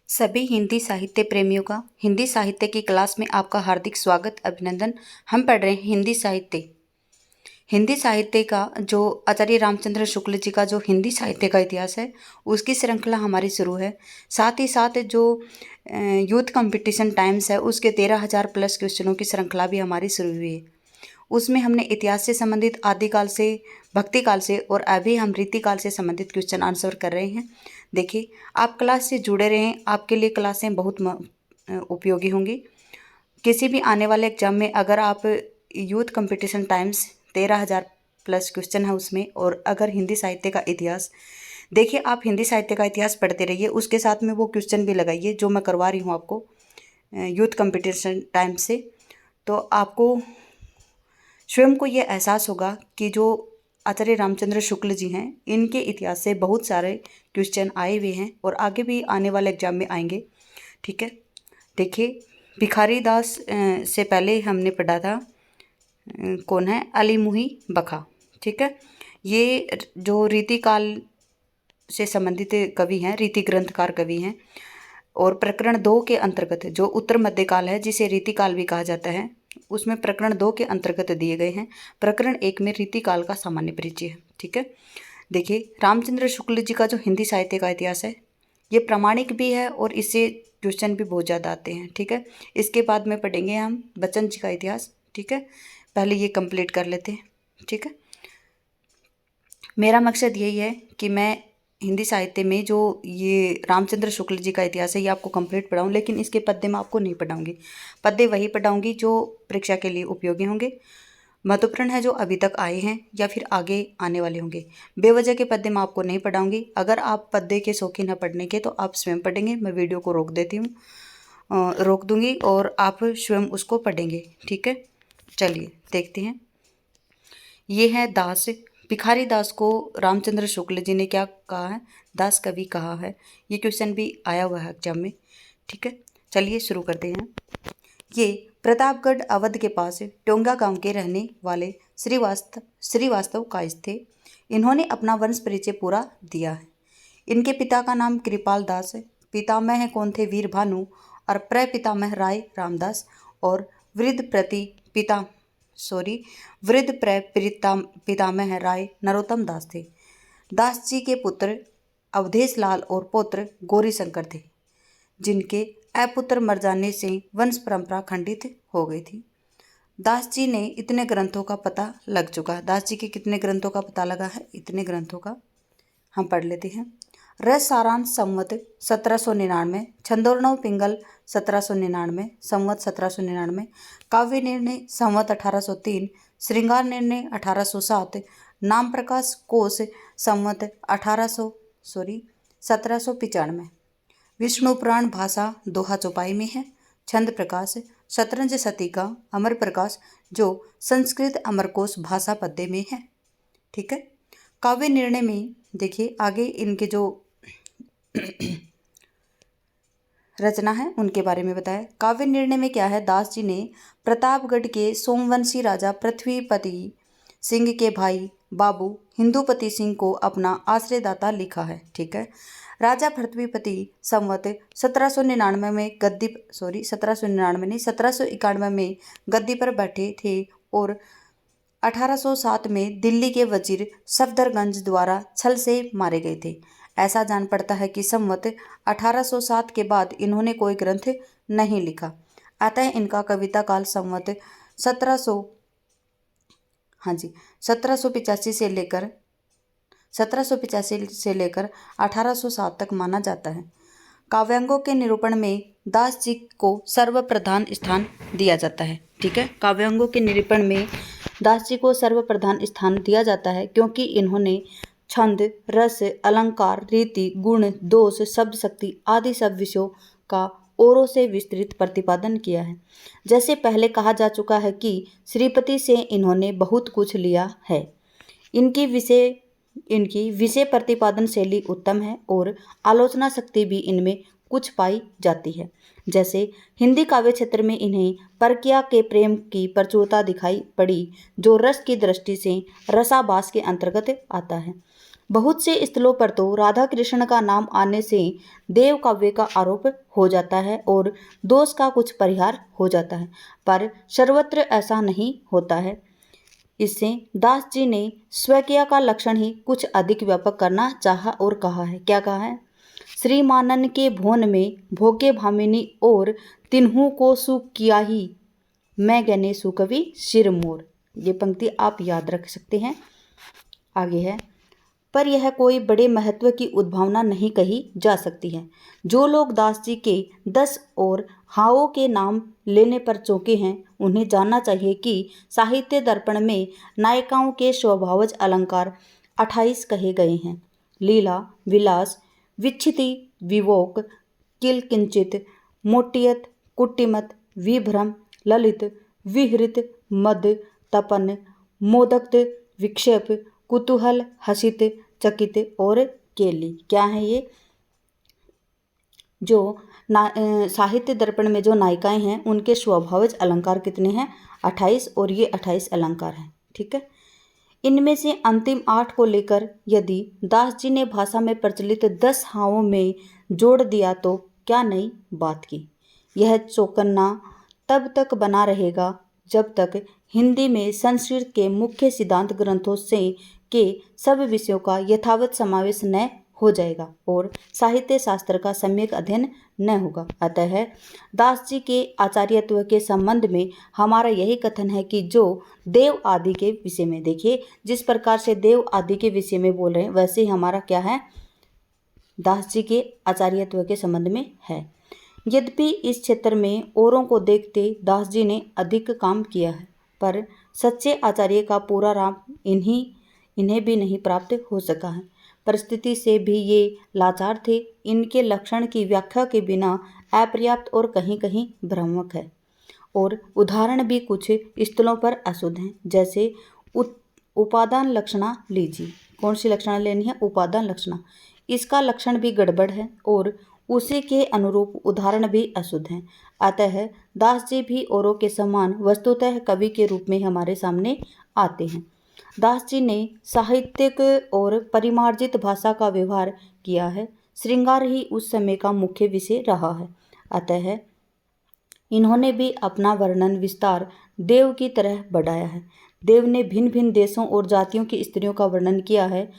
सभी हिंदी साहित्य प्रेमियों का हिंदी साहित्य की क्लास में आपका हार्दिक स्वागत अभिनंदन। हम पढ़ रहे हैं हिंदी साहित्य का जो आचार्य रामचंद्र शुक्ल जी का जो हिंदी साहित्य का इतिहास है उसकी श्रृंखला हमारी शुरू है। साथ ही साथ जो यूथ कंपटीशन टाइम्स है उसके 13,000 प्लस क्वेश्चनों की श्रृंखला भी हमारी शुरू हुई है। उसमें हमने इतिहास से संबंधित आदिकाल से भक्ति काल से और अभी हम रीतिकाल से संबंधित क्वेश्चन आंसर कर रहे हैं। देखिए, आप क्लास से जुड़े रहें, आपके लिए क्लासें बहुत उपयोगी होंगी। किसी भी आने वाले एग्जाम में अगर आप youth competition times 13,000 plus question है उसमें, और अगर हिंदी साहित्य का इतिहास देखिए, आप हिंदी साहित्य का इतिहास पढ़ते रहिए, उसके साथ में वो क्वेश्चन भी लगाइए जो मैं करवा रही हूँ आपको यूथ कंपटीशन टाइम्स से। तो आपको स्वयं को ये एहसास होगा कि जो आचार्य रामचंद्र शुक्ल जी हैं इनके इतिहास से बहुत सारे क्वेश्चन आए हुए हैं और आगे भी आने वाले एग्जाम में आएंगे। ठीक है, देखिए, भिखारी दास से पहले हमने पढ़ा था कौन है, अली मुही बखा। ठीक है, ये जो रीतिकाल से संबंधित कवि हैं, रीति ग्रंथकार कवि हैं, और प्रकरण 2 के अंतर्गत जो उत्तर मध्यकाल है जिसे रीतिकाल भी कहा जाता है उसमें प्रकरण 2 के अंतर्गत दिए गए हैं। प्रकरण 1 में रीतिकाल का सामान्य परिचय है। ठीक है, देखिए, रामचंद्र शुक्ल जी का जो हिंदी साहित्य का इतिहास है ये प्रामाणिक भी है और इससे क्वेश्चन भी बहुत ज़्यादा आते हैं। ठीक है, इसके बाद में पढ़ेंगे हम बच्चन जी का इतिहास। ठीक है, पहले ये कंप्लीट कर लेते हैं। ठीक है, मेरा मकसद यही है कि मैं हिंदी साहित्य में जो ये रामचंद्र शुक्ल जी का इतिहास है ये आपको कंप्लीट पढ़ाऊँ, लेकिन इसके पद्य मैं आपको नहीं पढ़ाऊँगी। पद्य वही पढ़ाऊँगी जो परीक्षा के लिए उपयोगी होंगे, महत्वपूर्ण है, जो अभी तक आए हैं या फिर आगे आने वाले होंगे। बेवजह के पद्य मैं आपको नहीं पढ़ाऊँगी। अगर आप पद्य के शौकीन हैं पढ़ने के तो आप स्वयं पढ़ेंगे, मैं वीडियो को रोक देती हूँ, रोक दूँगी और आप स्वयं उसको पढ़ेंगे। ठीक है, चलिए देखते हैं। ये है दास। भिखारी दास को रामचंद्र शुक्ल जी ने क्या कहा है, दास कवि कहा है। ये क्वेश्चन भी आया हुआ है एग्जाम में। ठीक है, चलिए शुरू करते हैं। ये प्रतापगढ़ अवध के पास टोंगा गांव के रहने वाले श्रीवास्तव कायस्थ थे। इन्होंने अपना वंश परिचय पूरा दिया है। इनके पिता का नाम कृपाल दास है। पितामह कौन थे, वीर भानु, और प्रपितामह राय रामदास, और वृद्ध पितामह राय नरोत्तम दास थे। दास जी के पुत्र अवधेश लाल और पौत्र गौरी शंकर थे, जिनके अपुत्र मर जाने से वंश परंपरा खंडित हो गई थी। दास जी ने इतने ग्रंथों का पता लग चुका है। दास जी के कितने ग्रंथों का पता लगा है, इतने ग्रंथों का हम पढ़ लेते हैं। रस सारांश संवत 1799, छंदोर्णव पिंगल 1799, संवत 1799, काव्य निर्णय संवत 1803, श्रृंगार निर्णय 1807, नाम प्रकाश कोश संवत 1795, विष्णु पुराण भाषा दोहा चौपाई में है। छंद प्रकाश शतरंज शतीका अमर प्रकाश जो संस्कृत अमरकोश भाषा पद्य में है। ठीक है, काव्य निर्णय में देखिए आगे इनके जो रचना है उनके बारे में बताया। काव्य निर्णय में क्या है, दास जी ने प्रतापगढ़ के सोमवंशी राजा पृथ्वीपति सिंह के भाई बाबू हिंदुपति सिंह को अपना आश्रयदाता लिखा है। ठीक है, राजा पृथ्वीपति संवत 1799 में 1791 में गद्दी पर बैठे थे और 1807 में दिल्ली के वजीर सफदरगंज द्वारा छल से मारे गए थे। ऐसा जान पड़ता है कि संवत 1807 के बाद इन्होंने कोई ग्रंथ नहीं लिखा, अतः इनका कविता काल संवत 1785 से लेकर 1807 तक माना जाता है। काव्यांगों के निरूपण में दास जी को सर्वप्रधान स्थान दिया जाता है। ठीक है, काव्यांगों के निरूपण में दास जी को सर्वप्रधान स्थान दिया जाता है क्योंकि इन्होंने छंद, रस, अलंकार, रीति, गुण, दोष, शब्द शक्ति आदि सब विषयों का औरों से विस्तृत प्रतिपादन किया है। जैसे पहले कहा जा चुका है कि श्रीपति से इन्होंने बहुत कुछ लिया है। इनकी विषय प्रतिपादन शैली उत्तम है और आलोचना शक्ति भी इनमें कुछ पाई जाती है। जैसे हिंदी काव्य क्षेत्र में इन्हें परकिया के प्रेम की प्रचुरता दिखाई पड़ी, जो रस की दृष्टि से रसाभास के अंतर्गत आता है। बहुत से स्थलों पर तो राधा कृष्ण का नाम आने से देव काव्य का आरोप हो जाता है और दोष का कुछ परिहार हो जाता है, पर सर्वत्र ऐसा नहीं होता है। इससे दास जी ने स्वकीय का लक्षण ही कुछ अधिक व्यापक करना चाहा और कहा है। क्या कहा है? श्रीमानन के भोन में भोगे भामिनी और तिन्हू को सुख किया ही, मैं गने सुकवि शिर मोर। ये पंक्ति आप याद रख सकते हैं। आगे है, पर यह कोई बड़े महत्व की उद्भावना नहीं कही जा सकती है। जो लोग दास जी के 10 और हावों के नाम लेने पर चौंके हैं, उन्हें जानना चाहिए कि साहित्य दर्पण में नायिकाओं के स्वभावज अलंकार 28 कहे गए हैं। लीला, विलास, विच्छिति, विवोक, किल किंचित, मोटियत, कुट्टिमत, विभ्रम, ललित, विहृत, मद, तपन, मोदक्त, विक्षेप, कुतूहल, हसित, चकित और केली। क्या है ये? जो साहित्य दर्पण में जो नायिकाएं हैं उनके स्वभावज अलंकार कितने हैं? 28, और ये 28 अलंकार हैं। ठीक है। इनमें से अंतिम 8 को लेकर यदि दास जी ने भाषा में प्रचलित 10 हावों में जोड़ दिया तो क्या नई बात की। यह चौकन्ना तब तक बना रहेगा जब तक हिंदी में संस्कृत के मुख्य सिद्धांत ग्रंथों से के सब विषयों का यथावत समावेश न हो जाएगा और साहित्य शास्त्र का सम्यक अध्ययन न होगा। अतः दास जी के आचार्यत्व के संबंध में हमारा यही कथन है कि जो देव आदि के विषय में, देखिए जिस प्रकार से देव आदि के विषय में बोल रहे हैं वैसे ही हमारा क्या है, दास जी के आचार्यत्व के संबंध में है। यद्यपि इस क्षेत्र में औरों को देखते दास जी ने अधिक काम किया है, पर सच्चे आचार्य का पूरा राम इन्हें भी नहीं प्राप्त हो सका है। परिस्थिति से भी ये लाचार थे। इनके लक्षण की व्याख्या के बिना अपर्याप्त और कहीं कहीं भ्रामक है, और उदाहरण भी कुछ स्थलों पर अशुद्ध हैं। जैसे उपादान लक्षणा लीजिए। कौन सी लक्षणा लेनी है? उपादान लक्षणा। इसका लक्षण भी गड़बड़ है और उसी के अनुरूप उदाहरण भी अशुद्ध हैं। अतः दास जी भी औरों के समान वस्तुतः कवि के रूप में हमारे सामने आते हैं। दास जी ने साहित्यिक और परिमार्जित भाषा का व्यवहार किया है। श्रृंगार ही उस समय का मुख्य विषय रहा है। अतः इन्होंने भी अपना वर्णन विस्तार देव की तरह बढ़ाया है। देव ने भिन्न भिन्न देशों और जातियों की स्त्रियों का वर्णन किया है।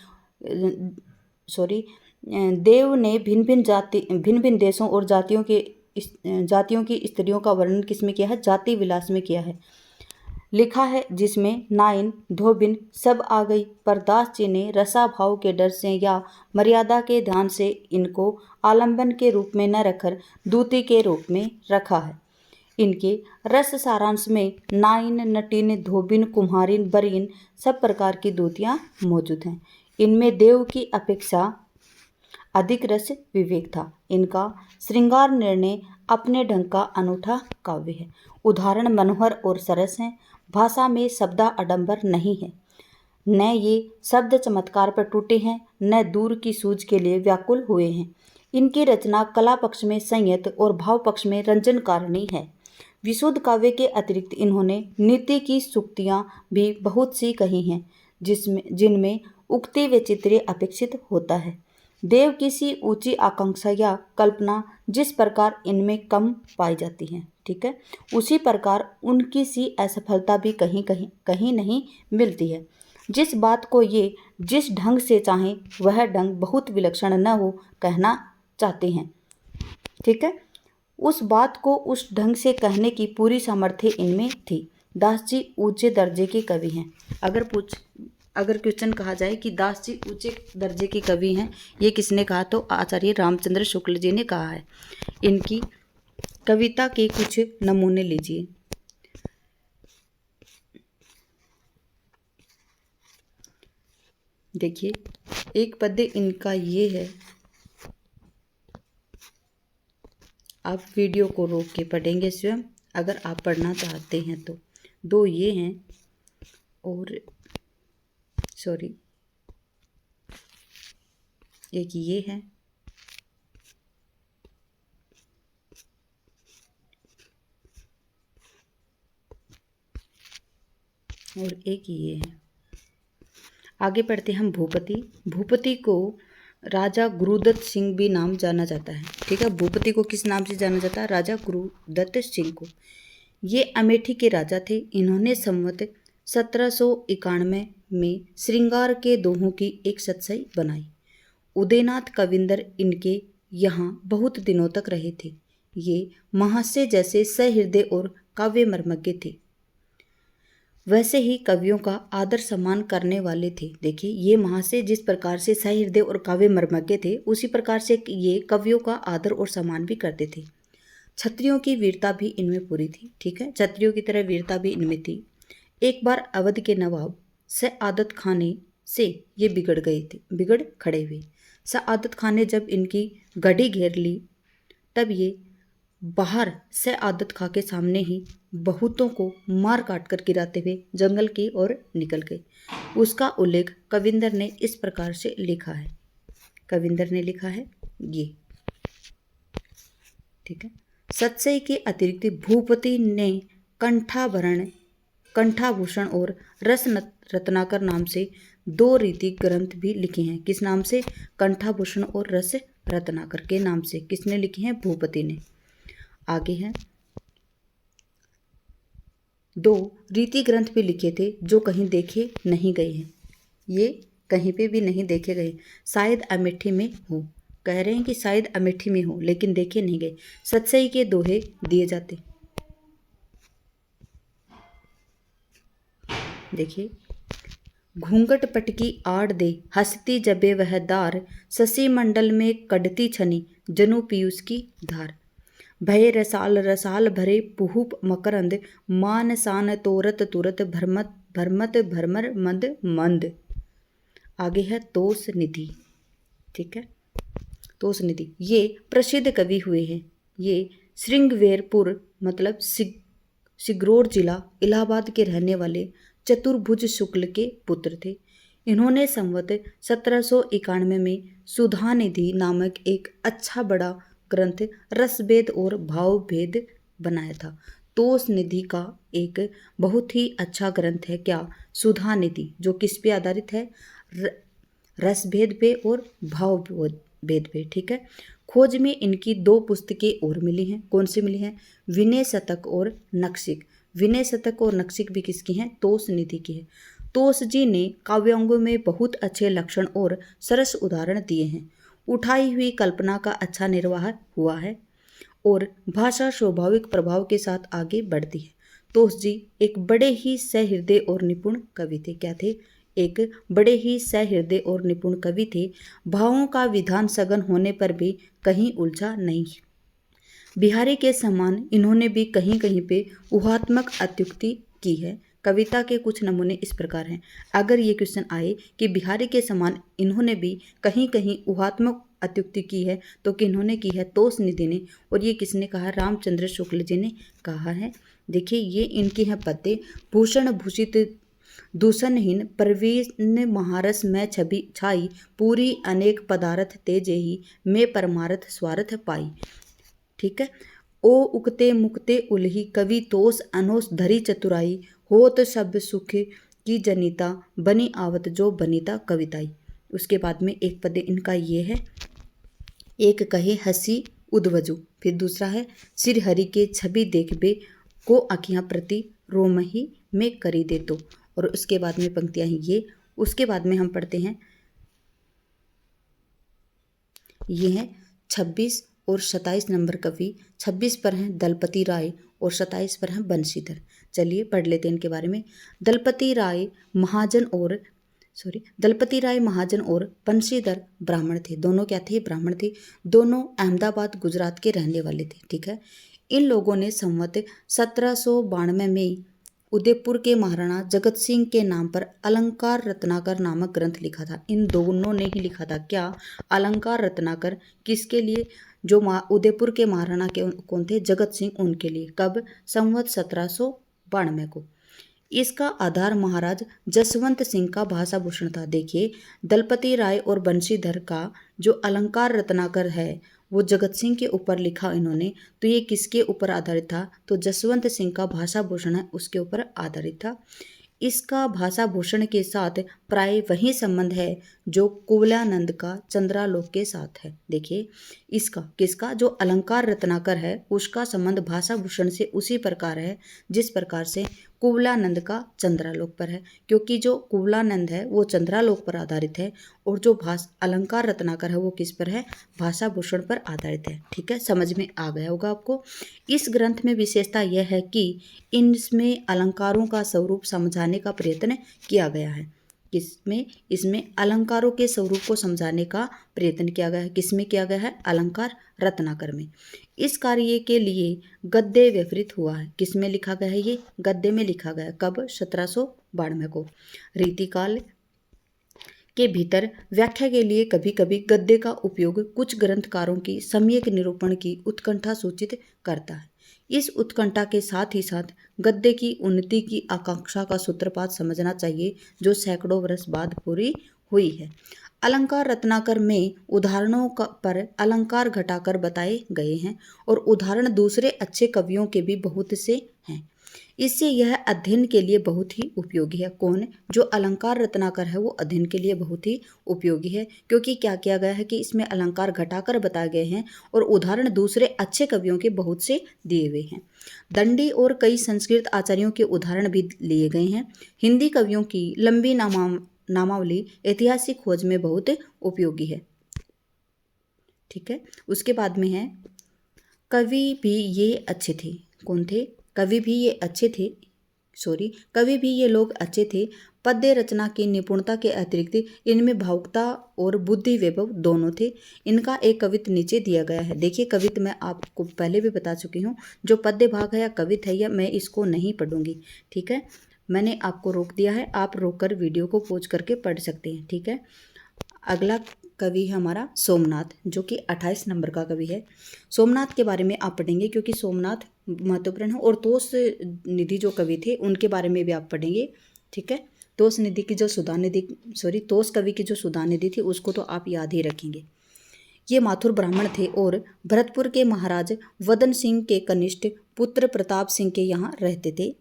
देव ने भिन्न भिन्न देशों और जातियों की स्त्रियों का वर्णन किसमें किया है? जाति विलास में किया है। लिखा है जिसमें नाइन धोबिन सब आ गई, पर दास जी ने रसाभाव के डर से या मर्यादा के ध्यान से इनको आलंबन के रूप में न रखकर दूती के रूप में रखा है। इनके रस सारांश में नाइन, नटीन, धोबिन, कुम्हारिन, बरीन सब प्रकार की दूतियाँ मौजूद हैं। इनमें देव की अपेक्षा अधिक रस विवेक था। इनका श्रृंगार निर्णय अपने ढंग का अनूठा काव्य है। उदाहरण मनोहर और सरस हैं। भाषा में शब्दा आडंबर नहीं है। न ये शब्द चमत्कार पर टूटे हैं, न दूर की सूझ के लिए व्याकुल हुए हैं। इनकी रचना कला पक्ष में संयत और भाव पक्ष में रंजनकारिणी है। विशुद्ध काव्य के अतिरिक्त इन्होंने नीति की सूक्तियाँ भी बहुत सी कही हैं, जिनमें उक्ति व चित्रण अपेक्षित होता है। देव किसी ऊंची आकांक्षा या कल्पना जिस प्रकार इनमें कम पाई जाती है, ठीक है, उसी प्रकार उनकी सी असफलता भी कहीं नहीं मिलती है। जिस बात को ये जिस ढंग से चाहें वह ढंग बहुत विलक्षण न हो कहना चाहते हैं, ठीक है, उस बात को उस ढंग से कहने की पूरी सामर्थ्य इनमें थी। दास जी ऊंचे दर्जे के कवि हैं। अगर क्वेश्चन कहा जाए कि दास जी ऊंचे दर्जे के कवि हैं, ये किसने कहा? तो आचार्य रामचंद्र शुक्ल जी ने कहा है। इनकी कविता के कुछ नमूने लीजिए। देखिए, एक पद्य इनका ये है, आप वीडियो को रोक के पढ़ेंगे स्वयं अगर आप पढ़ना चाहते हैं तो। दो ये हैं और एक ये है और एक ये है। आगे पढ़ते हैं हम भूपति। भूपति को राजा गुरुदत्त सिंह भी नाम जाना जाता है। ठीक है, भूपति को किस नाम से जाना जाता है? राजा गुरुदत्त सिंह को। ये अमेठी के राजा थे। इन्होंने संवत 1791 में श्रृंगार के दोहों की एक सतसई बनाई। उदयनाथ कविंदर इनके यहाँ बहुत दिनों तक रहे थे। ये महाशय जैसे सहृदय और काव्य मर्मज्ञ थे, वैसे ही कवियों का आदर सम्मान करने वाले थे। देखिए, ये महाशय जिस प्रकार से सहृदय और काव्य मर्मज्ञ थे, उसी प्रकार से ये कवियों का आदर और सम्मान भी करते थे। क्षत्रियों की वीरता भी इनमें पूरी थी। ठीक है, क्षत्रियों की तरह वीरता भी इनमें थी। एक बार अवध के नवाब सआदत खाने से ये बिगड़ खड़े हुए। सआदत खान ने जब इनकी गढ़ी घेर ली, तब ये बाहर सआदत खां के सामने ही बहुतों को मार काट कर गिराते हुए जंगल की ओर निकल गए। उसका उल्लेख कविंदर ने इस प्रकार से लिखा है। कविंदर ने लिखा है ये। ठीक है, सतसई के अतिरिक्त भूपति ने कंठाभूषण और रस रत्नाकर नाम से 2 रीति ग्रंथ भी लिखे हैं। किस नाम से? कंठाभूषण और रस रत्नाकर के नाम से किसने लिखे हैं? भूपति ने। आगे हैं 2 रीति ग्रंथ भी लिखे थे जो कहीं देखे नहीं गए हैं। ये कहीं पे भी नहीं देखे गए, शायद अमेठी में हो। कह रहे हैं कि शायद अमेठी में हो, लेकिन देखे नहीं गए। सतसई के दोहे दिए जाते। देखिए, घूंघट पटकी आड़ दे हंसती जबे वह दार, शशि मंडल में कड़ती छनी जनु पीयूष की धार। भय रसाल रसाल भरे पुहुप मकरंद, मान सान तोरत तुरत भरमत भरमर मंद मंद। आगे है तोष निधि। ठीक है, तोष निधि ये प्रसिद्ध कवि हुए हैं। ये श्रृंगवेरपुर मतलब सिगरोड जिला इलाहाबाद के रहने वाले चतुर्भुज शुक्ल के पुत्र थे। इन्होंने संवत 1791 में सुधा निधि नामक एक अच्छा बड़ा ग्रंथ रसभेद और भावभेद बनाया था। तोष निधि का एक बहुत ही अच्छा ग्रंथ है क्या? सुधा निधि, जो किस पे आधारित है? रसभेद पे और भावभेद पे। ठीक है, खोज में इनकी 2 पुस्तकें और मिली हैं। कौन सी मिली हैं? विनय शतक और नक्शिक। विनय शतक और नक्शिक भी किसकी हैं? तोष निधि की है। तोष जी ने काव्यांगों में बहुत अच्छे लक्षण और सरस उदाहरण दिए हैं। उठाई हुई कल्पना का अच्छा निर्वाह हुआ है और भाषा स्वाभाविक प्रभाव के साथ आगे बढ़ती है। तोष जी एक बड़े ही सहृदय और निपुण कवि थे। क्या थे? एक बड़े ही सहृदय और निपुण कवि थे। भावों का विधान सघन होने पर भी कहीं उलझा नहीं। बिहारी के समान इन्होंने भी कहीं कहीं पे ऊहात्मक अत्युक्ति की है। कविता के कुछ नमूने इस प्रकार हैं। अगर ये क्वेश्चन आए कि बिहारी के समान इन्होंने भी कहीं कहीं ऊहात्मक अत्युक्ति की है, तो किन्होंने की है? तोष निधि ने। और ये किसने कहा? रामचंद्र शुक्ल जी ने कहा है। देखिए, ये इनकी हैं पद्य। भूषण भूषित दूषणहीन प्रवीण महारस में छवि छाई, पूरी अनेक पदार्थ तेजे ही में परमार्थ स्वार्थ पाई। ठीक है, ओ उगते मुक्ते उलही कवि तोष अनोस धरी चतुराई, होत सब सुख की जनिता बनी आवत जो बनिता कविताई। उसके बाद में एक पद इनका ये है, एक कहे हंसी उद्वजु। फिर दूसरा है सिर हरि के छवि देखबे को आँखियाँ प्रति रोमही में करी दे तो। और उसके बाद में पंक्तियाँ हैं ये। उसके बाद में हम पढ़ते हैं, ये हैं 26 और 27 नंबर कवि। 26 पर हैं दलपति राय और 27 पर हैं बंशीधर। चलिए पढ़ लेते हैं इनके बारे में। दलपति राय महाजन और बंशीधर ब्राह्मण थे। दोनों क्या थे? ब्राह्मण थे। दोनों अहमदाबाद गुजरात के रहने वाले थे। ठीक है, इन लोगों ने संवत 1792 में उदयपुर के महाराणा जगत सिंह के नाम पर अलंकार रत्नाकर नामक ग्रंथ लिखा था। इन दोनों ने ही लिखा था। क्या? अलंकार रत्नाकर। किसके लिए? जो उदयपुर के महाराणा के कौन थे? जगत सिंह, उनके लिए। कब? संवत 1792 को। इसका आधार महाराज जसवंत सिंह का भाषा भूषण था। देखिए, दलपति राय और बंशीधर का जो अलंकार रत्नाकर है वो जगत सिंह के ऊपर लिखा इन्होंने। तो ये किसके ऊपर आधारित था? तो जसवंत सिंह का भाषा भूषण है, उसके ऊपर आधारित था। इसका भाषा भूषण के साथ प्राय वही संबंध है जो कुवलयानंद का चंद्रालोक के साथ है। देखिए, इसका किसका, जो अलंकार रत्नाकर है उसका संबंध भाषा भूषण से उसी प्रकार है जिस प्रकार से कुवलयानंद का चंद्रालोक पर है, क्योंकि जो कुवलयानंद है वो चंद्रालोक पर आधारित है और जो अलंकार रत्नाकर है वो किस पर है, भाषा भूषण पर आधारित है। ठीक है, समझ में आ गया होगा आपको। इस ग्रंथ में विशेषता यह है कि इसमें अलंकारों का स्वरूप समझाने का प्रयत्न किया गया है। किसमें, इसमें अलंकारों के स्वरूप को समझाने का प्रयत्न किया गया है। किसमें किया गया है, अलंकार रत्नाकर में। इस कार्य के लिए गद्य व्यवहृत हुआ है। किसमें लिखा गया है, ये गद्य में लिखा गया है। कब, 1792 को। रीतिकाल के भीतर व्याख्या के लिए कभी कभी गद्य का उपयोग कुछ ग्रंथकारों की सम्यक निरूपण की उत्कंठा सूचित करता है। इस उत्कंठा के साथ ही साथ गद्य की उन्नति की आकांक्षा का सूत्रपात समझना चाहिए जो सैकड़ों वर्ष बाद पूरी हुई है। अलंकार रत्नाकर में उदाहरणों पर अलंकार घटाकर बताए गए हैं और उदाहरण दूसरे अच्छे कवियों के भी बहुत से हैं। इससे यह अध्ययन के लिए बहुत ही उपयोगी है। कौन, जो अलंकार रत्नाकर है वो अध्ययन के लिए बहुत ही उपयोगी है, क्योंकि क्या किया गया है कि इसमें अलंकार घटाकर बताए गए हैं और उदाहरण दूसरे अच्छे कवियों के बहुत से दिए हुए हैं। दंडी और कई संस्कृत आचार्यों के उदाहरण भी लिए गए हैं। हिंदी कवियों की लंबी नामावली ऐतिहासिक खोज में बहुत उपयोगी है। ठीक है, उसके बाद में है कवि भी ये अच्छे थे। कौन थे, कवि भी ये अच्छे थे, कवि भी ये लोग अच्छे थे। पद्य रचना की निपुणता के अतिरिक्त इनमें भावुकता और बुद्धि वैभव दोनों थे। इनका एक कवित्व नीचे दिया गया है। देखिए, कवित्व मैं आपको पहले भी बता चुकी हूँ, जो पद्य भाग है या कवित्व है या मैं इसको नहीं पढ़ूंगी। ठीक है, मैंने आपको रोक दिया है, आप रोककर वीडियो को पॉज करके पढ़ सकते हैं। ठीक है, अगला कवि है हमारा सोमनाथ, जो कि 28 नंबर का कवि है। सोमनाथ के बारे में आप पढ़ेंगे क्योंकि सोमनाथ महत्वपूर्ण है। और तोष निधि जो कवि थे उनके बारे में भी आप पढ़ेंगे। ठीक है, तोष निधि की जो तोष कवि की जो सुधा निधि थी उसको तो आप याद ही रखेंगे। ये माथुर ब्राह्मण थे और भरतपुर के महाराज वदन सिंह के कनिष्ठ पुत्र प्रताप सिंह के यहाँ रहते थे।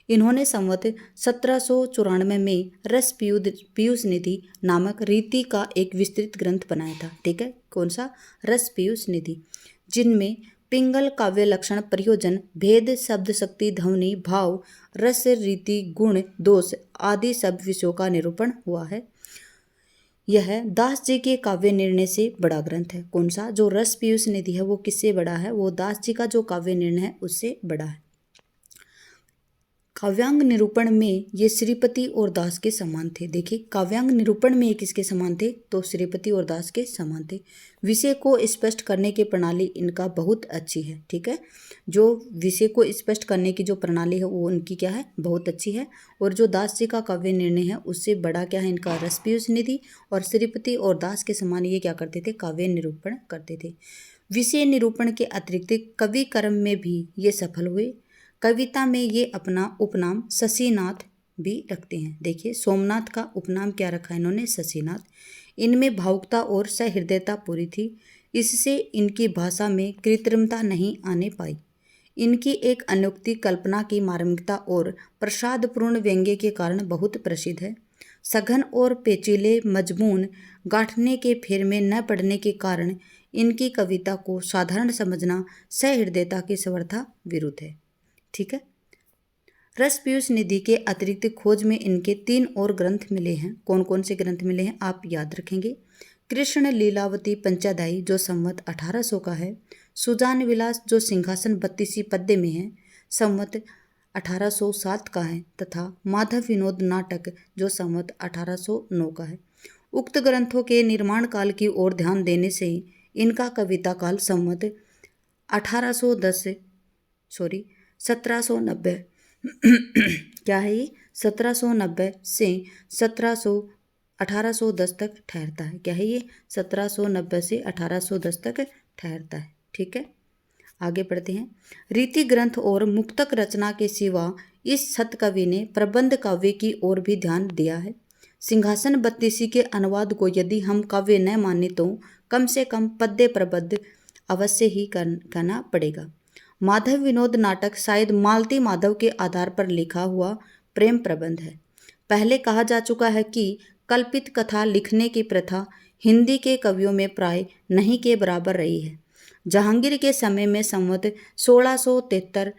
इन्होंने संवत 1794 में रस पीयूष निधि नामक रीति का एक विस्तृत ग्रंथ बनाया था। ठीक है, कौन सा, रस पीयूष निधि, जिनमें पिंगल, काव्य लक्षण, प्रयोजन, भेद, शब्द शक्ति, ध्वनि, भाव, रस, रीति, गुण, दोष आदि सब विषयों का निरूपण हुआ है। यह दास जी के काव्य निर्णय से बड़ा ग्रंथ है। कौन सा, जो रस पीयूष निधि है वो किससे बड़ा है, वो दास जी का जो काव्य निर्णय है उससे बड़ा है। काव्यांग निरूपण में ये श्रीपति और दास के समान थे। देखिए, काव्यांग निरूपण में ये किसके समान थे, तो श्रीपति और दास के समान थे। विषय को स्पष्ट करने की प्रणाली इनका बहुत अच्छी है। ठीक है, जो विषय को स्पष्ट करने की जो प्रणाली है वो उनकी क्या है, बहुत अच्छी है। और जो दास जी का काव्य निर्णय है उससे बड़ा क्या है इनका, रस पीयूष निधि। और श्रीपति और दास के समान ये क्या करते थे, काव्य निरूपण करते थे। विषय निरूपण के अतिरिक्त कवि कर्म में भी ये सफल हुए। कविता में ये अपना उपनाम शशिनाथ भी रखते हैं। देखिए, सोमनाथ का उपनाम क्या रखा है इन्होंने, शशिनाथ। इनमें भावुकता और सहृदयता पूरी थी, इससे इनकी भाषा में कृत्रिमता नहीं आने पाई। इनकी एक अनोखी कल्पना की मार्मिकता और प्रसादपूर्ण व्यंग्य के कारण बहुत प्रसिद्ध है। सघन और पेचीले मजमून गांठने के फेर में न पड़ने के कारण इनकी कविता को साधारण समझना सहृदयता की सर्वथा विरुद्ध है। ठीक है, रस पीयूष निधि के अतिरिक्त खोज में इनके 3 और ग्रंथ मिले हैं। कौन कौन से ग्रंथ मिले हैं आप याद रखेंगे। कृष्ण लीलावती पंचाध्यायी जो संवत 1800 का है, सुजान विलास जो सिंहासन 32 पद्य में है, संवत 1807 का है, तथा माधव विनोद नाटक जो संवत 1809 का है। उक्त ग्रंथों के निर्माण काल की ओर ध्यान देने से इनका कविता काल संवत 1790 क्या है ये, 1790 से 1810 तक ठहरता है। क्या है ये, 1790 से 1810 तक ठहरता है। ठीक है, आगे बढ़ते हैं। रीति ग्रंथ और मुक्तक रचना के सिवा इस सतकवि ने प्रबंध काव्य की ओर भी ध्यान दिया है। सिंहासन 32 के अनुवाद को यदि हम काव्य न माने तो कम से कम पद्य प्रबंध अवश्य ही करना पड़ेगा। माधव विनोद नाटक शायद मालती माधव के आधार पर लिखा हुआ प्रेम प्रबंध है। पहले कहा जा चुका है कि कल्पित कथा लिखने की प्रथा हिंदी के कवियों में प्राय नहीं के बराबर रही है। जहांगीर के समय में संवत 1673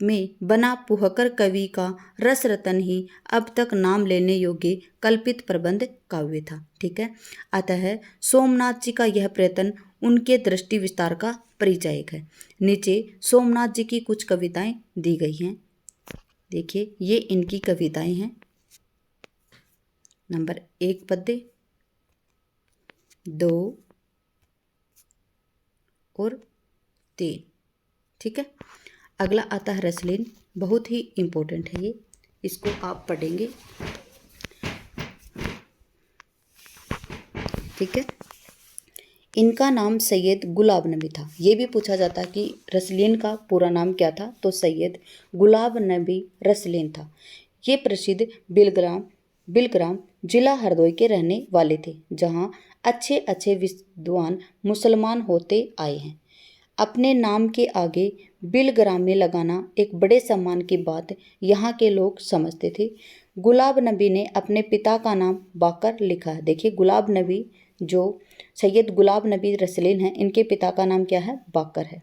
में बना पुहकर कवि का रस रतन ही अब तक नाम लेने योग्य कल्पित प्रबंध काव्य था। ठीक है, अतः सोमनाथ जी का यह प्रयत्न उनके दृष्टि विस्तार का परिचायक है। नीचे सोमनाथ जी की कुछ कविताएं दी गई हैं, देखिए ये इनकी कविताएं हैं। नंबर 1 पद्य, 2 और 3। ठीक है, अगला आता है रसलीन, बहुत ही इम्पोर्टेंट है ये, इसको आप पढ़ेंगे। ठीक है, इनका नाम सैयद गुलाब नबी था। ये भी पूछा जाता कि रसलीन का पूरा नाम क्या था, तो सैयद गुलाब नबी रसलीन था। ये प्रसिद्ध बिलग्राम जिला हरदोई के रहने वाले थे, जहाँ अच्छे अच्छे विद्वान मुसलमान होते आए हैं। अपने नाम के आगे बिलग्राम में लगाना एक बड़े सम्मान की बात यहाँ के लोग समझते थे। गुलाब नबी ने अपने पिता का नाम बाकर लिखा है। देखिए गुलाब नबी, जो सैयद गुलाब नबी रसलीन हैं, इनके पिता का नाम क्या है, बाकर है।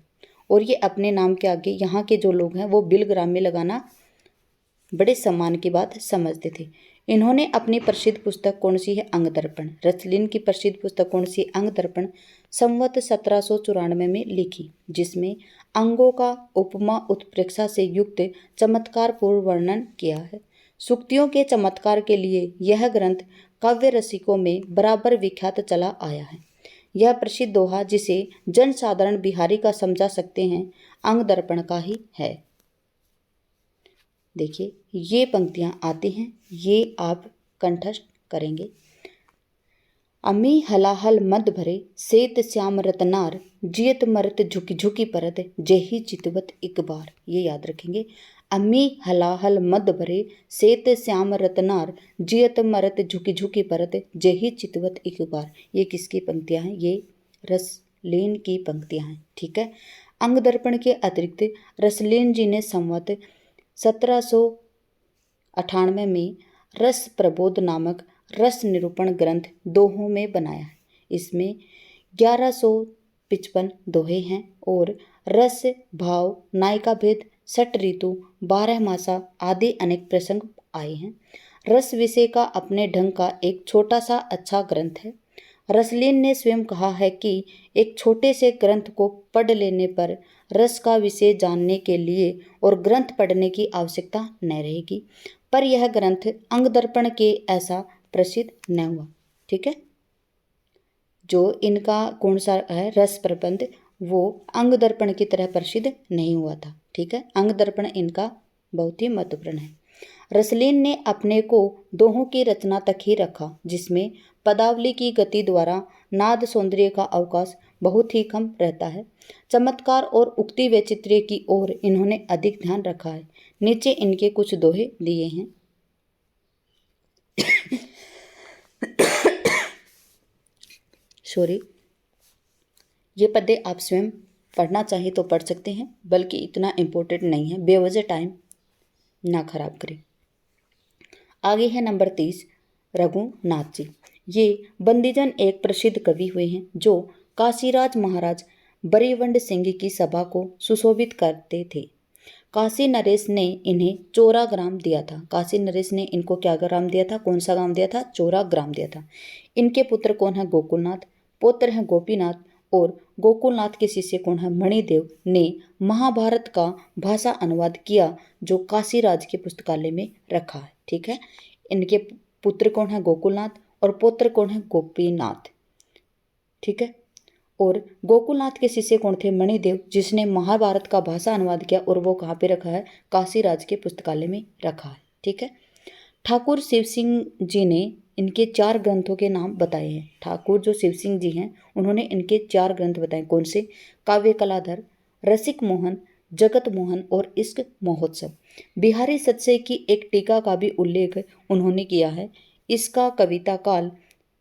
और ये अपने नाम के आगे यहाँ के जो लोग हैं वो बिलग्राम में लगाना बड़े सम्मान की बात समझते थे। इन्होंने अपनी प्रसिद्ध पुस्तक कौन सी है, अंग दर्पण। रसलीन की प्रसिद्ध पुस्तक कौन सी, अंग दर्पण, संवत 1794 में लिखी, जिसमें अंगों का उपमा उत्प्रेक्षा से युक्त चमत्कारपूर्ण वर्णन किया है। सूक्तियों के चमत्कार के लिए यह ग्रंथ काव्य रसिकों में बराबर विख्यात चला आया है। यह प्रसिद्ध दोहा जिसे जन साधारण बिहारी का समझा सकते हैं, अंग दर्पण का ही है। देखिए ये पंक्तियां आती हैं, ये आप कंठस्थ करेंगे। अमी हलाहल मद भरे सेत श्याम रतनार, जियत मरत झुकी झुकी परत, जेही चितवत एक बार। ये याद रखेंगे। अमी हलाहल मद भरे सेत श्याम रतनार, जियत मरत झुकी झुकी परत, जेही चितवत एक बार। ये किसकी पंक्तियां हैं, ये रसलीन की पंक्तियां हैं। ठीक है, अंग दर्पण के अतिरिक्त रसलीन जी ने संवत 1798 में रस प्रबोध नामक रस निरूपण ग्रंथ दोहों में बनाया है। इसमें 1155 दोहे हैं और रस, भाव, नायिका भेद, षट ऋतु, 12 मासा आदि अनेक प्रसंग आए हैं। रस विषय का अपने ढंग का एक छोटा सा अच्छा ग्रंथ है। रसलीन ने स्वयं कहा है कि एक छोटे से ग्रंथ को पढ़ लेने पर रस का विषय जानने के लिए और ग्रंथ पढ़ने की आवश्यकता न रहेगी, पर यह ग्रंथ अंग दर्पण के ऐसा प्रसिद्ध न हुआ। ठीक है, जो इनका कौन सा है रस प्रबंध, वो अंग दर्पण की तरह प्रसिद्ध नहीं हुआ था। ठीक है, अंग दर्पण इनका बहुत ही महत्वपूर्ण है। रसलीन ने अपने को दोहों की रचना तक ही रखा, जिसमें पदावली की गति द्वारा नाद सौंदर्य का अवकाश बहुत ही कम रहता है। चमत्कार और उक्ति वैचित्र्य की ओर इन्होंने अधिक ध्यान रखा है। नीचे इनके कुछ दोहे दिए हैं। सॉरी, ये पद्य आप स्वयं पढ़ना चाहें तो पढ़ सकते हैं, बल्कि इतना इम्पोर्टेंट नहीं है, बेवजह टाइम ना खराब करें। आगे है नंबर 30, रघुनाथ जी। ये बंदीजन एक प्रसिद्ध कवि हुए हैं, जो काशीराज महाराज बरीवंड सिंह की सभा को सुशोभित करते थे। काशी नरेश ने इन्हें चोरा ग्राम दिया था। काशी नरेश ने इनको क्या ग्राम दिया था, कौन सा ग्राम दिया था, चोरा ग्राम दिया था। इनके पुत्र कौन है, गोकुलनाथ, पौत्र हैं गोपीनाथ, और गोकुलनाथ के शिष्य कौन है, मणिदेव ने महाभारत का भाषा अनुवाद किया, जो काशीराज के पुस्तकालय में रखा है। ठीक है, इनके पुत्र कौन है, गोकुलनाथ, और पौत्र कौन है, गोपीनाथ। ठीक है, और गोकुलनाथ के शिष्य कौन थे, मणिदेव, जिसने महाभारत का भाषा अनुवाद किया, और वो कहाँ पे रखा है, काशीराज के पुस्तकालय में रखा है। ठीक है, ठाकुर शिव सिंह जी ने इनके 4 ग्रंथों के नाम बताए हैं। ठाकुर जो शिव सिंह जी हैं, उन्होंने इनके 4 ग्रंथ बताए, कौन से, काव्य कलाधर, रसिक मोहन, जगत मोहन और इश्क महोत्सव। बिहारी सत्सय की एक टीका का भी उल्लेख उन्होंने किया है। इसका कविता काल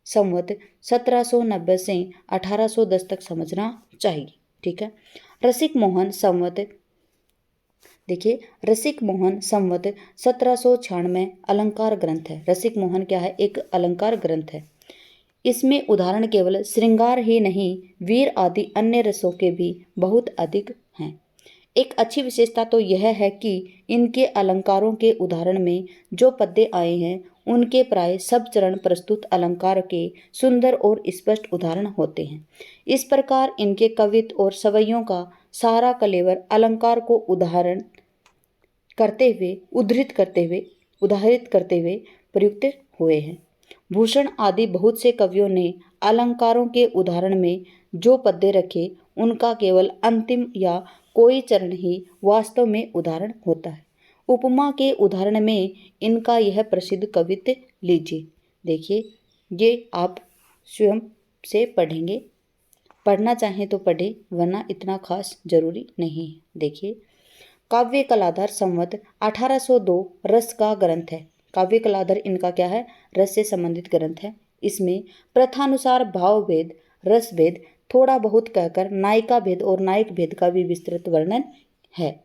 संवत 1790 से 1810 तक समझना चाहिए। ठीक है, रसिक मोहन संवत देखिए, रसिक मोहन संवत 1796 अलंकार ग्रंथ है। रसिक मोहन क्या है? एक अलंकार ग्रंथ है। इसमें उदाहरण केवल श्रृंगार ही नहीं, वीर आदि अन्य रसों के भी बहुत अधिक हैं। एक अच्छी विशेषता तो यह है कि इनके अलंकारों के उदाहरण में जो पद्य आए हैं उनके प्राय सब चरण प्रस्तुत अलंकार के सुंदर और स्पष्ट उदाहरण होते हैं। इस प्रकार इनके कवित्व और सवैयों का सारा कलेवर अलंकार को उदाहरित करते हुए प्रयुक्त हुए हैं। भूषण आदि बहुत से कवियों ने अलंकारों के उदाहरण में जो पद्य रखे उनका केवल अंतिम या कोई चरण ही वास्तव में उदाहरण होता है। उपमा के उदाहरण में इनका यह प्रसिद्ध कवित्व लीजिए। देखिए, ये आप स्वयं से पढ़ेंगे, पढ़ना चाहें तो पढ़े, वरना इतना खास जरूरी नहीं है। देखिए, काव्य कलाधर संवत 1802 रस का ग्रंथ है। काव्य कलाधर इनका क्या है? रस से संबंधित ग्रंथ है। इसमें प्रथानुसार भाव भेद, रस भेद थोड़ा बहुत कहकर नायिका भेद और नायक भेद का भी विस्तृत वर्णन है।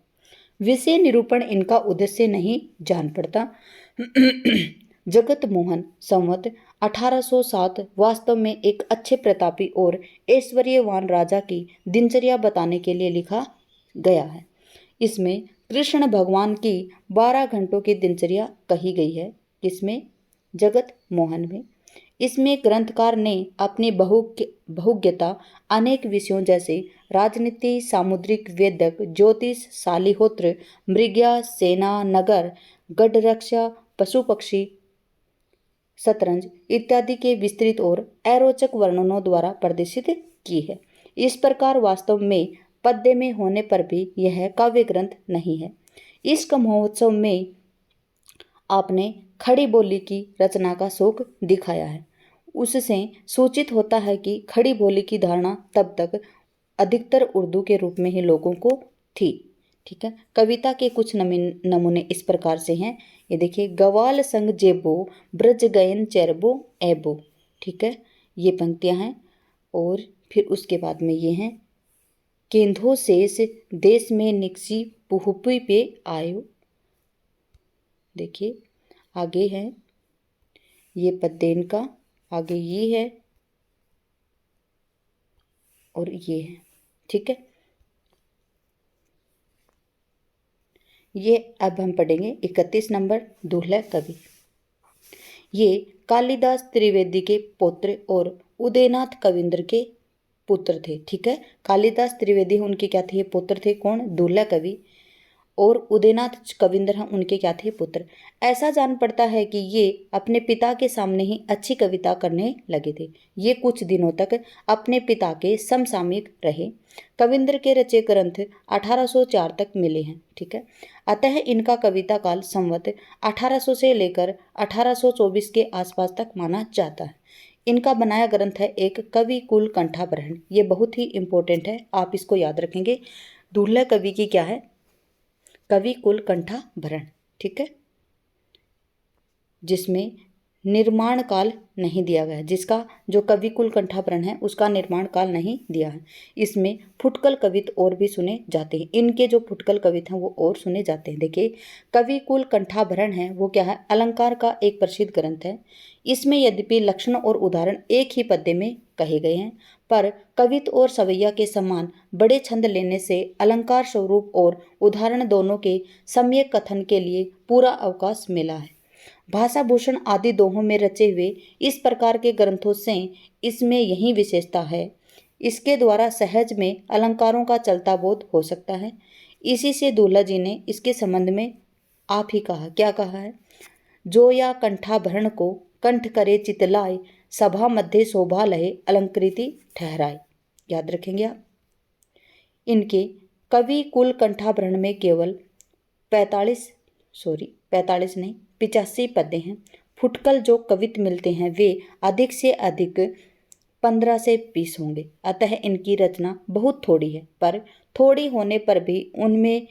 विषय निरूपण इनका उद्देश्य नहीं जान पड़ता। जगत मोहन संवत 1807 वास्तव में एक अच्छे प्रतापी और ऐश्वर्यवान राजा की दिनचर्या बताने के लिए लिखा गया है। इसमें कृष्ण भगवान की 12 घंटों की दिनचर्या कही गई है। इसमें जगत मोहन में इसमें ग्रंथकार ने अपनी बहुज्ञता अनेक विषयों जैसे राजनीति, सामुद्रिक वेदक, ज्योतिष, शालिहोत्र, मृग्या, सेना, नगर, गढ़ रक्षा, पशु पक्षी, शतरंज इत्यादि के विस्तृत और अरोचक वर्णनों द्वारा प्रदर्शित की है। इस प्रकार वास्तव में पद्य में होने पर भी यह काव्य ग्रंथ नहीं है। इस महोत्सव में आपने खड़ी बोली की रचना का शौक दिखाया है। उससे सूचित होता है कि खड़ी बोली की धारणा तब तक अधिकतर उर्दू के रूप में ही लोगों को थी। ठीक है, कविता के कुछ नमूने इस प्रकार से हैं। ये देखिए, गवाल संग जेबो ब्रज गयन चेरबो एबो। ठीक है, ये पंक्तियां हैं। और फिर उसके बाद में ये हैं, केंधो शेष देश में निकसी पुहुपी पे आयो। देखिए, आगे है ये पद्य इनका, आगे ये है और ये है। ठीक है, ये अब हम पढ़ेंगे 31 नंबर दूल्हा कवि। ये कालिदास त्रिवेदी के पुत्र और उदयनाथ कविंद्र के पुत्र थे। ठीक है, कालिदास त्रिवेदी उनके क्या थे? पुत्र थे। कौन? दूल्हा कवि। और उदयनाथ कविंद्र हैं, उनके क्या थे? पुत्र। ऐसा जान पड़ता है कि ये अपने पिता के सामने ही अच्छी कविता करने लगे थे। ये कुछ दिनों तक अपने पिता के समसामयिक रहे। कविंद्र के रचे ग्रंथ 1804 तक मिले हैं। ठीक है, अतः इनका कविता काल संवत 1800 से लेकर 1824 के आसपास तक माना जाता है। इनका बनाया ग्रंथ है एक कवि कुल कंठाभरण। ये बहुत ही इंपॉर्टेंट है, आप इसको याद रखेंगे। दूल्हा कवि की क्या है? कवि कुल कंठाभरण। ठीक है, जिसमें निर्माण काल नहीं दिया गया, जिसका जो कवि कुल कंठाभरण है उसका निर्माण काल नहीं दिया है। इसमें फुटकल कवित और भी सुने जाते हैं। इनके जो फुटकल कवित हैं वो और सुने जाते हैं। देखिए, कवि कुल कंठाभरण है वो क्या है? अलंकार का एक प्रसिद्ध ग्रंथ है। इसमें यद्यपि लक्षण और उदाहरण एक ही पद्य में कहे गए हैं, पर कवित्व और सवैया के समान बड़े छंद लेने से अलंकार स्वरूप और उदाहरण दोनों के सम्यक कथन के लिए पूरा अवकाश मिला है। भाषा भूषण आदि दोहों में रचे हुए इस प्रकार के ग्रंथों से इसमें यही विशेषता है। इसके द्वारा सहज में अलंकारों का चलता बोध हो सकता है। इसी से दूल्हा जी ने इसके संबंध में आप ही कहा, क्या कहा है? जो या कंठाभरण को कंठ करे चितलाए, सभा मध्य शोभा लहे अलंकृति ठहराए। याद रखेंगे आप। इनके कवि कुल कंठाभरण में केवल 85 पद्य हैं। फुटकल जो कवित्व मिलते हैं वे अधिक से अधिक 15 से 20 होंगे। अतः इनकी रचना बहुत थोड़ी है, पर थोड़ी होने पर भी उनमें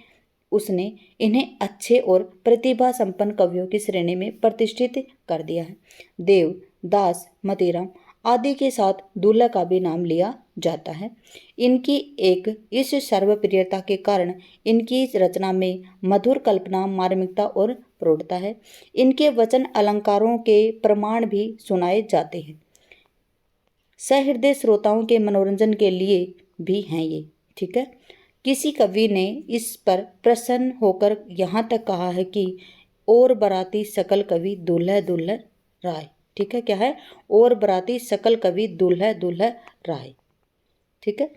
उसने इन्हें अच्छे और प्रतिभा संपन्न कवियों की श्रेणी में प्रतिष्ठित कर दिया है। देव, दास, मतीराम आदि के साथ दूल्हा का भी नाम लिया जाता है। इनकी एक इस सर्वप्रियता के कारण इनकी रचना में मधुर कल्पना, मार्मिकता और प्रौढ़ता है। इनके वचन अलंकारों के प्रमाण भी सुनाए जाते हैं। सहृदय श्रोताओं के मनोरंजन के लिए भी हैं ये। ठीक है। किसी कवि ने इस पर प्रसन्न होकर यहाँ तक कहा है कि और बराती सकल कवि दुल्ह दुल्ह राय। ठीक है, क्या है? और बराती सकल कवि दुल्ह दुल्ह राय। ठीक है।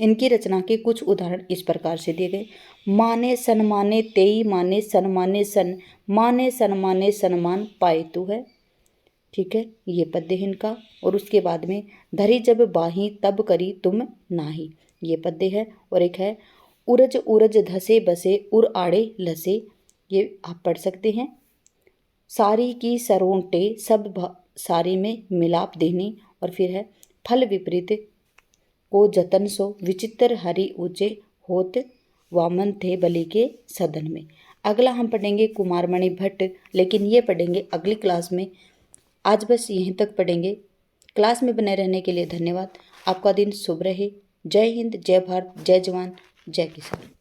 इनकी रचना के कुछ उदाहरण इस प्रकार से दिए गए। माने सन्माने तेई माने सन्माने सन, माने सन्माने सन्मान पाए तू है। ठीक है, ये पद्य है इनका। और उसके बाद में धरी जब बाही तब करी तुम नाही, ये पद्य है। और एक है उरज उरज धसे बसे उर आड़े लसे, ये आप पढ़ सकते हैं। सारी की सरोंटे सब सारी में मिलाप देनी। और फिर है फल विपरीत को जतन सो विचित्र हरि ऊंचे होत वामन थे बलि के सदन में। अगला हम पढ़ेंगे कुमारमणि भट्ट, लेकिन ये पढ़ेंगे अगली क्लास में। आज बस यहीं तक पढ़ेंगे। क्लास में बने रहने के लिए धन्यवाद। आपका दिन शुभ रहे। जय हिंद, जय भारत, जय जवान, जय किसान।